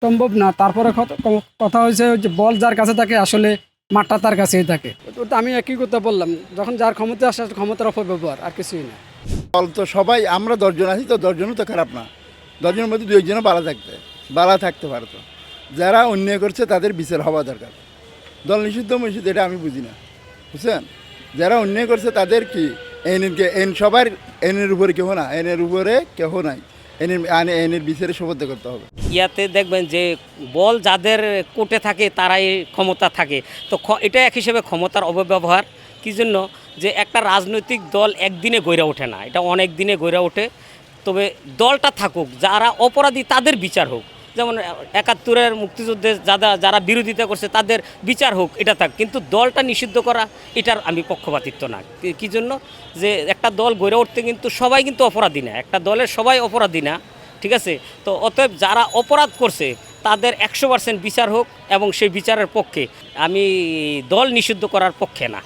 সম্ভব না। তারপরে কথা হয়েছে যে বল যার কাছে থাকে আসলে মাঠটা তার কাছেই থাকে। তো আমি একই কথা বললাম, যখন যার ক্ষমতা আসে ক্ষমতার অপব্যবহার, আর কিছুই না। দল তো সবাই আমরা 10 জন আছি, তো 10 জনও তো খারাপ না। 10 জনের মধ্যে 2 একজনও বালা থাকতে পারতো। যারা অন্যায় করছে তাদের বিচার হওয়া দরকার। দল নিষিদ্ধ নিষিদ্ধ এটা আমি বুঝি না, বুঝছেন? যারা অন্যায় করছে তাদের কি সবার এনের উপরে কেহ না, এনের উপরে কেহ নাই। এনের বিচারে সুবদ্ধ করতে হবে। ইয়াতে দেখবেন যে বল যাদের কোর্টে থাকে তারাই ক্ষমতা থাকে। তো এটা এক হিসেবে ক্ষমতার অপব্যবহার। কী জন্য? যে একটা রাজনৈতিক দল একদিনে গড়ে ওঠে না, এটা অনেক দিনে গড়ে ওঠে। তবে দলটা থাকুক, যারা অপরাধী তাদের বিচার হোক। যেমন ৭১-এর মুক্তিযুদ্ধে যারা বিরোধিতা করছে তাদের বিচার হোক, এটা থাক। কিন্তু দলটা নিষিদ্ধ করা, এটার আমি পক্ষপাতিত্ব না। কী জন্য? যে একটা দল গড়ে উঠতে কিন্তু সবাই কিন্তু অপরাধী না, একটা দলের সবাই অপরাধী না, ঠিক আছে? তো অতএব যারা অপরাধ করছে তাদের 100% বিচার হোক, এবং সেই বিচারের পক্ষে। আমি দল নিষিদ্ধ করার পক্ষে না।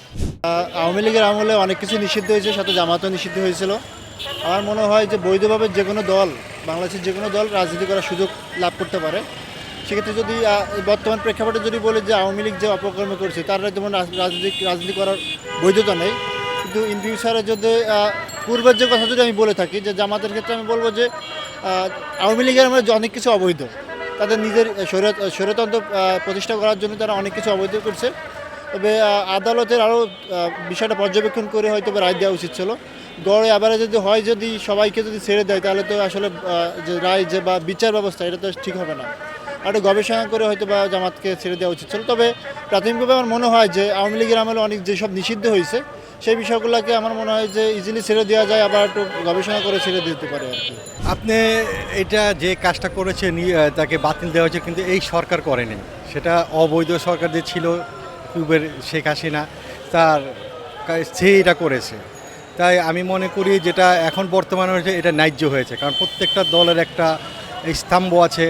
আওয়ামী লীগের আমলে অনেক কিছু নিষিদ্ধ হয়েছে, সাথে জামাতও নিষিদ্ধ হয়েছিল। আমার মনে হয় যে বৈধভাবে যে কোনো দল, বাংলাদেশের যে কোনো দল রাজনীতি করার সুযোগ লাভ করতে পারে। সেক্ষেত্রে যদি বর্তমান প্রেক্ষাপটে যদি বলি যে আওয়ামী লীগ যে অপকর্ম করছে তারা যেমন রাজনীতি করার বৈধতা নেই, কিন্তু ইন ফিউচারে যদি পূর্বের যে কথা যদি আমি বলে থাকি, যে জামাতের ক্ষেত্রে আমি বলবো যে আওয়ামী লীগের আমরা অনেক কিছু অবৈধ, তাদের নিজের স্বৈরতন্ত্র প্রতিষ্ঠা করার জন্য তারা অনেক কিছু অবৈধ করছে। তবে আদালতের আরও বিষয়টা পর্যবেক্ষণ করে হয়তো রায় দেওয়া উচিত ছিল। গড়ে আবার যদি হয়, যদি সবাইকে যদি ছেড়ে দেয়, তাহলে তো আসলে যে রায় যে বা বিচার ব্যবস্থা, এটা তো ঠিক হবে না। আর একটু গবেষণা করে হয়তো বা জামাতকে ছেড়ে দেওয়া উচিত ছিল। তবে প্রাথমিকভাবে আমার মনে হয় যে আওয়ামী লীগের আমলে অনেক যেসব নিষিদ্ধ হয়েছে সেই বিষয়গুলোকে আমার মনে হয় যে ইজিলি ছেড়ে দেওয়া যায়, আবার একটু গবেষণা করে ছেড়ে দিতে পারে আর কি। আপনি এটা যে কাজটা করেছে তাকে বাতিল দেওয়া হয়েছে, কিন্তু এই সরকার করেনি। সেটা অবৈধ সরকার যে ছিল পূর্বের শেখ হাসিনা, সে এটা করেছে। তাই আমি মনে করি যেটা এখন বর্তমানে হয়েছে এটা ন্যায্য হয়েছে, কারণ প্রত্যেকটা দলের একটা স্তম্ভ আছে।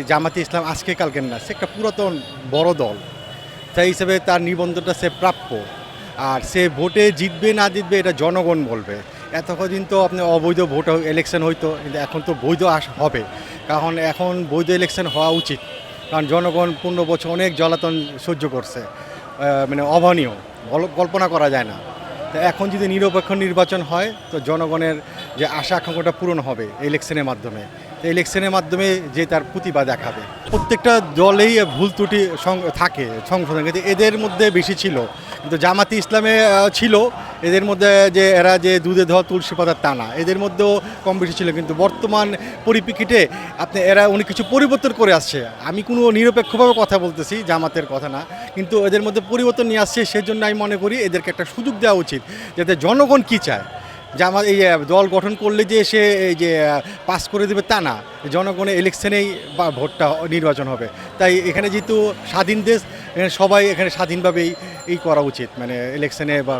জামাতে ইসলাম আজকে কালকের না, সে একটা পুরাতন বড় দল, তাই হিসেবে তার নিবন্ধনটা সে প্রাপ্য। আর সে ভোটে জিতবে না জিতবে এটা জনগণ বলবে। এতদিন তো আপনি অবৈধ ভোট ইলেকশন হইতো, কিন্তু এখন তো বৈধ হবে, কারণ এখন বৈধ ইলেকশন হওয়া উচিত। কারণ জনগণ 15 বছর অনেক জ্বালাতন সহ্য করছে, মানে অভাবনীয়, কল্পনা করা যায় না। তো এখন যদি নিরপেক্ষ নির্বাচন হয় তো জনগণের যে আশা আকাঙ্ক্ষাটা পূরণ হবে ইলেকশনের মাধ্যমে। তো ইলেকশনের মাধ্যমে যে তার প্রতিভা দেখাবে। প্রত্যেকটা দলেই ভুল ত্রুটি থাকে সংশোধন, কিন্তু এদের মধ্যে বেশি ছিল। কিন্তু জামাতি ইসলামে ছিল এদের মধ্যে যে এরা যে দুধে ধোয়া তুলসী পাতার তা না, এদের মধ্যেও কম বেশি ছিল। কিন্তু বর্তমান পরিপ্রেক্ষিতে এরা অনেক কিছু পরিবর্তন করে আসছে। আমি কোনো নিরপেক্ষভাবে কথা বলতেছি, জামাতের কথা না, কিন্তু এদের মধ্যে পরিবর্তন নিয়ে আসছে। সেজন্য আমি মনে করি এদেরকে একটা সুযোগ দেওয়া উচিত, যাতে জনগণ কী চায়। জামাত এই দল গঠন করলে যে সে এই যে পাস করে দেবে তা না, জনগণের ইলেকশনেই বা ভোটটা নির্বাচন হবে। তাই এখানে যেহেতু স্বাধীন দেশ, এখানে সবাই এখানে স্বাধীনভাবেই করা উচিত, মানে ইলেকশনে বা